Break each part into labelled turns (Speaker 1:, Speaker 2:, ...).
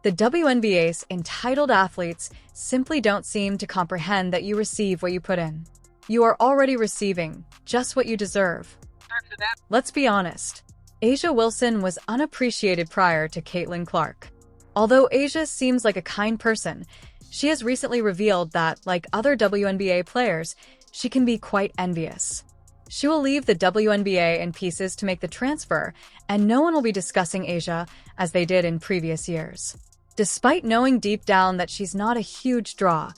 Speaker 1: The WNBA's entitled athletes simply don't seem to comprehend that you receive what you put in. You are already receiving just what you deserve. Let's be honest. A'ja Wilson was unappreciated prior to Caitlin Clark. Although A'ja seems like a kind person, she has recently revealed that, like other WNBA players, she can be quite envious. She will leave the WNBA in pieces to make the transfer, and no one will be discussing A'ja as they did in previous years. Despite knowing deep down that she's not a huge draw,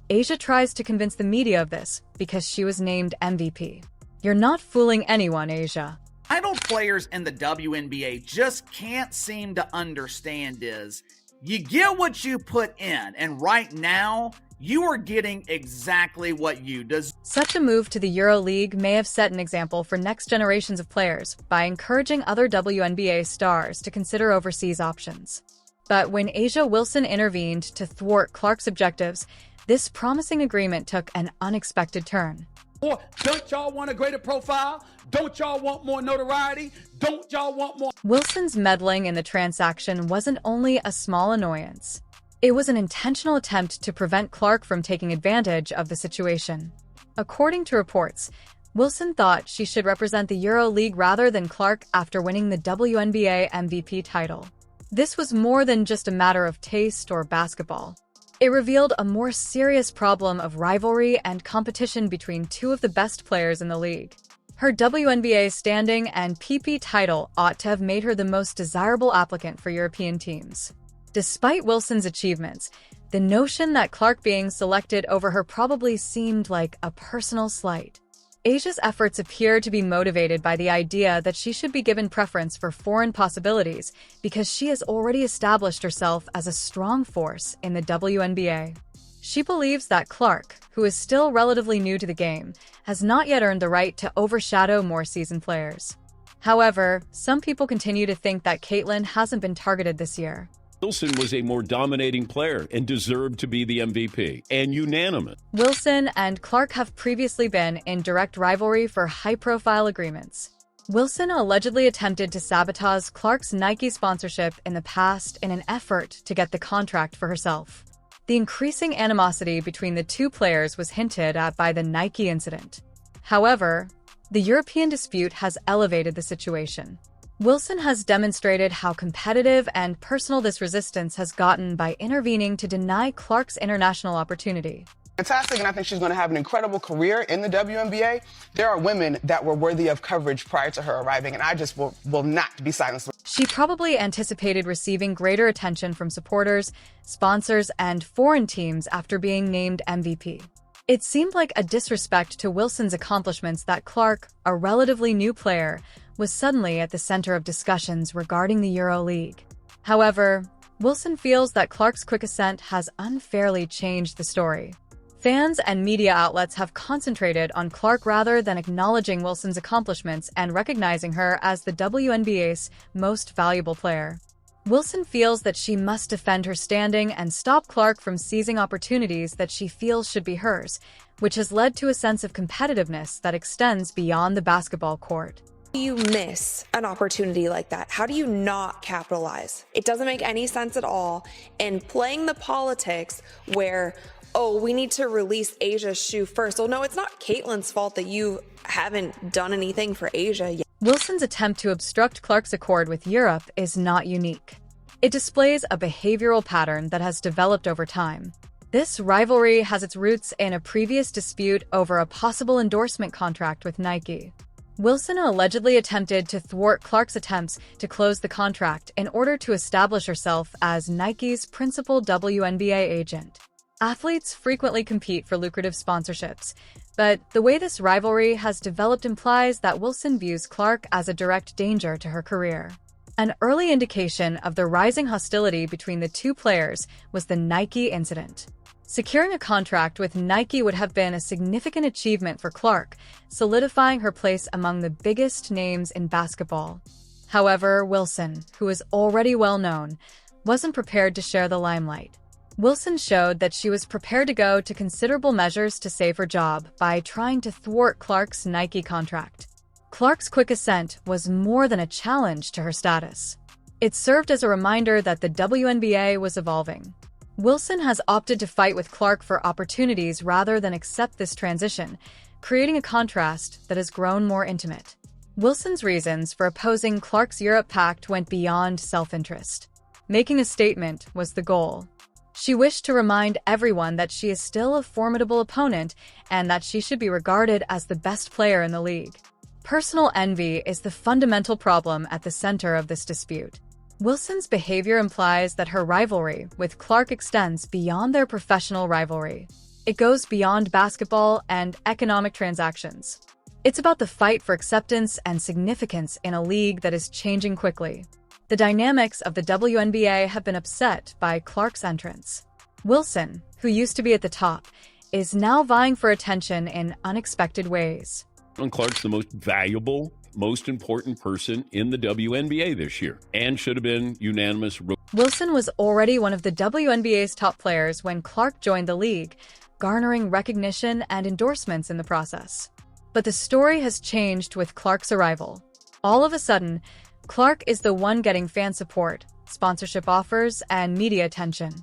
Speaker 1: A'ja tries to convince the media of this because she was named MVP. You're not fooling anyone, A'ja.
Speaker 2: Idle players in the WNBA just can't seem to understand is, you get what you put in, and right now, you are getting exactly what you deserve.
Speaker 1: Such a move to the EuroLeague may have set an example for next generations of players by encouraging other WNBA stars to consider overseas options. But when A'ja Wilson intervened to thwart Clark's objectives, this promising agreement took an unexpected turn.
Speaker 3: Or don't y'all want a greater profile? Don't y'all want more notoriety? Don't y'all want more?
Speaker 1: Wilson's meddling in the transaction wasn't only a small annoyance. It was an intentional attempt to prevent Clark from taking advantage of the situation. According to reports, Wilson thought she should represent the EuroLeague rather than Clark after winning the WNBA MVP title. This was more than just a matter of taste or basketball. It revealed a more serious problem of rivalry and competition between two of the best players in the league. Her WNBA standing and PP title ought to have made her the most desirable applicant for European teams. Despite Wilson's achievements, the notion that Clark being selected over her probably seemed like a personal slight. A'ja's efforts appear to be motivated by the idea that she should be given preference for foreign possibilities because she has already established herself as a strong force in the WNBA. She believes that Clark, who is still relatively new to the game, has not yet earned the right to overshadow more seasoned players. However, some people continue to think that Caitlin hasn't been targeted this year.
Speaker 4: Wilson was a more dominating player and deserved to be the MVP, and unanimous.
Speaker 1: Wilson and Clark have previously been in direct rivalry for high-profile agreements. Wilson allegedly attempted to sabotage Clark's Nike sponsorship in the past in an effort to get the contract for herself. The increasing animosity between the two players was hinted at by the Nike incident. However, the European dispute has elevated the situation. Wilson has demonstrated how competitive and personal this resistance has gotten by intervening to deny Clark's international opportunity.
Speaker 5: Fantastic, and I think she's going to have an incredible career in the WNBA. There are women that were worthy of coverage prior to her arriving, and I just will not be silenced.
Speaker 1: She probably anticipated receiving greater attention from supporters, sponsors, and foreign teams after being named MVP. It seemed like a disrespect to Wilson's accomplishments that Clark, a relatively new player, was suddenly at the center of discussions regarding the EuroLeague. However, Wilson feels that Clark's quick ascent has unfairly changed the story. Fans and media outlets have concentrated on Clark rather than acknowledging Wilson's accomplishments and recognizing her as the WNBA's most valuable player. Wilson feels that she must defend her standing and stop Clark from seizing opportunities that she feels should be hers, which has led to a sense of competitiveness that extends beyond the basketball court.
Speaker 6: You miss an opportunity like that? How do you not capitalize? It doesn't make any sense at all. And playing the politics where, oh, we need to release A'ja's shoe first. Well, no, it's not Caitlin's fault that you haven't done anything for A'ja yet.
Speaker 1: Wilson's attempt to obstruct Clark's accord with Europe is not unique. It displays a behavioral pattern that has developed over time. This rivalry has its roots in a previous dispute over a possible endorsement contract with Nike. Wilson allegedly attempted to thwart Clark's attempts to close the contract in order to establish herself as Nike's principal WNBA agent. Athletes frequently compete for lucrative sponsorships, but the way this rivalry has developed implies that Wilson views Clark as a direct danger to her career. An early indication of the rising hostility between the two players was the Nike incident. Securing a contract with Nike would have been a significant achievement for Clark, solidifying her place among the biggest names in basketball. However, Wilson, who is already well known, wasn't prepared to share the limelight. Wilson showed that she was prepared to go to considerable measures to save her job by trying to thwart Clark's Nike contract. Clark's quick ascent was more than a challenge to her status. It served as a reminder that the WNBA was evolving. Wilson has opted to fight with Clark for opportunities rather than accept this transition, creating a contrast that has grown more intimate. Wilson's reasons for opposing Clark's Europe pact went beyond self-interest. Making a statement was the goal. She wished to remind everyone that she is still a formidable opponent and that she should be regarded as the best player in the league. Personal envy is the fundamental problem at the center of this dispute. Wilson's behavior implies that her rivalry with Clark extends beyond their professional rivalry. It goes beyond basketball and economic transactions. It's about the fight for acceptance and significance in a league that is changing quickly. The dynamics of the WNBA have been upset by Clark's entrance. Wilson, who used to be at the top, is now vying for attention in unexpected ways.
Speaker 4: And Clark's the most valuable, most important person in the WNBA this year and should have been unanimous.
Speaker 1: Wilson was already one of the WNBA's top players when Clark joined the league, garnering recognition and endorsements in the process. But the story has changed with Clark's arrival. All of a sudden, Clark is the one getting fan support, sponsorship offers, and media attention.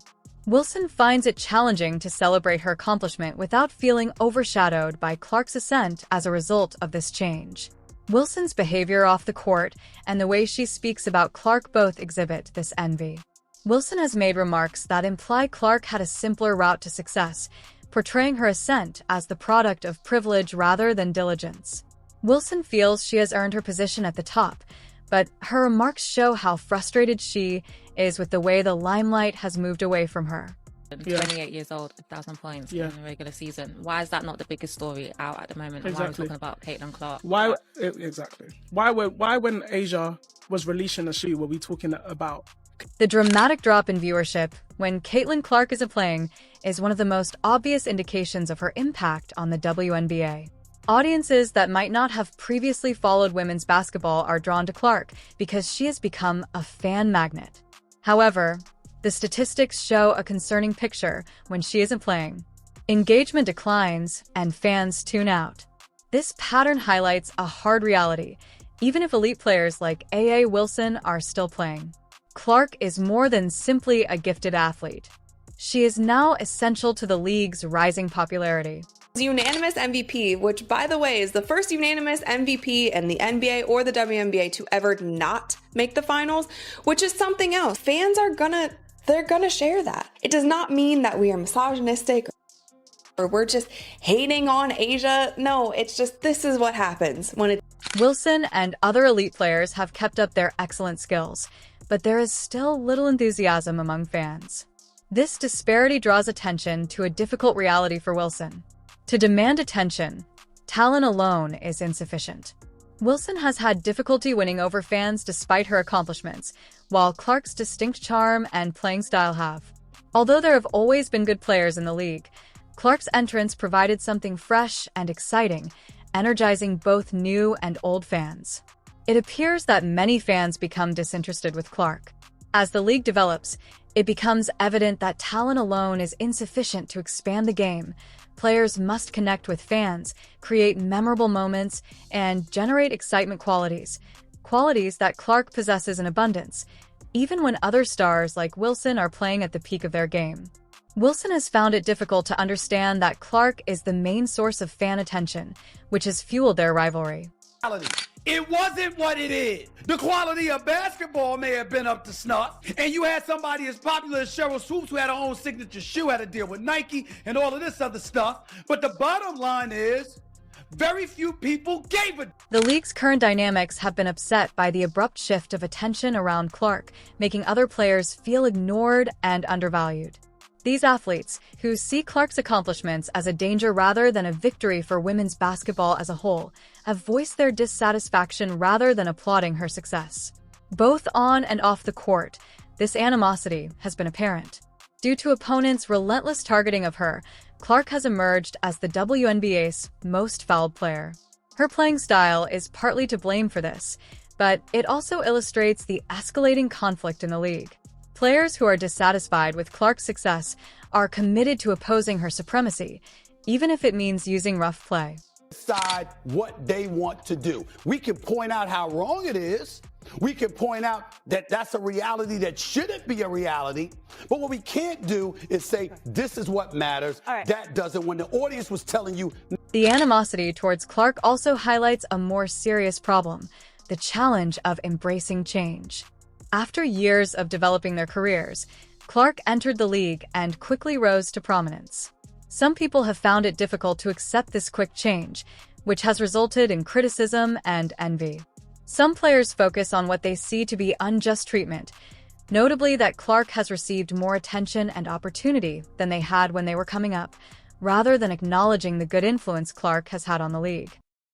Speaker 1: Wilson finds it challenging to celebrate her accomplishment without feeling overshadowed by Clark's ascent as a result of this change. Wilson's behavior off the court and the way she speaks about Clark both exhibit this envy. Wilson has made remarks that imply Clark had a simpler route to success, portraying her ascent as the product of privilege rather than diligence. Wilson feels she has earned her position at the top, but her remarks show how frustrated she is with the way the limelight has moved away from her.
Speaker 7: 28 years old, 1,000 points in the regular season. Why is that not the biggest story out at the moment?
Speaker 8: Exactly.
Speaker 7: Why are we talking about Caitlin Clark?
Speaker 8: Why exactly? Why when Asia was releasing a shoe were we talking about?
Speaker 1: The dramatic drop in viewership when Caitlin Clark isn't playing is one of the most obvious indications of her impact on the WNBA. Audiences that might not have previously followed women's basketball are drawn to Clark because she has become a fan magnet. However, the statistics show a concerning picture when she isn't playing. Engagement declines and fans tune out. This pattern highlights a hard reality, even if elite players like A.A. Wilson are still playing. Clark is more than simply a gifted athlete. She is now essential to the league's rising popularity.
Speaker 6: Unanimous MVP, which by the way is the first unanimous MVP in the NBA or the WNBA to ever not make the finals, which is something else. Fans are they're gonna share that. It does not mean that we are misogynistic or we're just hating on Asia. No, it's just this is what happens when it.
Speaker 1: Wilson and other elite players have kept up their excellent skills, but there is still little enthusiasm among fans. This disparity draws attention to a difficult reality for Wilson. To demand attention, talent alone is insufficient. Wilson has had difficulty winning over fans despite her accomplishments, while Clark's distinct charm and playing style have. Although there have always been good players in the league, Clark's entrance provided something fresh and exciting, energizing both new and old fans. It appears that many fans become disinterested with Clark. As the league develops, it becomes evident that talent alone is insufficient to expand the game. Players must connect with fans, create memorable moments, and generate excitement qualities that Clark possesses in abundance, even when other stars like Wilson are playing at the peak of their game. Wilson has found it difficult to understand that Clark is the main source of fan attention, which has fueled their rivalry.
Speaker 3: It wasn't what it is. The quality of basketball may have been up to snuff, and you had somebody as popular as Cheryl Swoops who had her own signature shoe, had to deal with Nike and all of this other stuff. But the bottom line is, very few people gave it.
Speaker 1: The league's current dynamics have been upset by the abrupt shift of attention around Clark, making other players feel ignored and undervalued. These athletes, who see Clark's accomplishments as a danger rather than a victory for women's basketball as a whole, have voiced their dissatisfaction rather than applauding her success. Both on and off the court, this animosity has been apparent. Due to opponents' relentless targeting of her, Clark has emerged as the WNBA's most fouled player. Her playing style is partly to blame for this, but it also illustrates the escalating conflict in the league. Players who are dissatisfied with Clark's success are committed to opposing her supremacy, even if it means using rough play.
Speaker 3: decide what they want to do. We can point out how wrong it is. We can point out that that's a reality that shouldn't be a reality. But what we can't do is say, this is what matters. That doesn't. When the audience was telling you.
Speaker 1: The animosity towards Clark also highlights a more serious problem, the challenge of embracing change. After years of developing their careers, Clark entered the league and quickly rose to prominence. Some people have found it difficult to accept this quick change, which has resulted in criticism and envy. Some players focus on what they see to be unjust treatment, notably that Clark has received more attention and opportunity than they had when they were coming up, rather than acknowledging the good influence Clark has had on the league.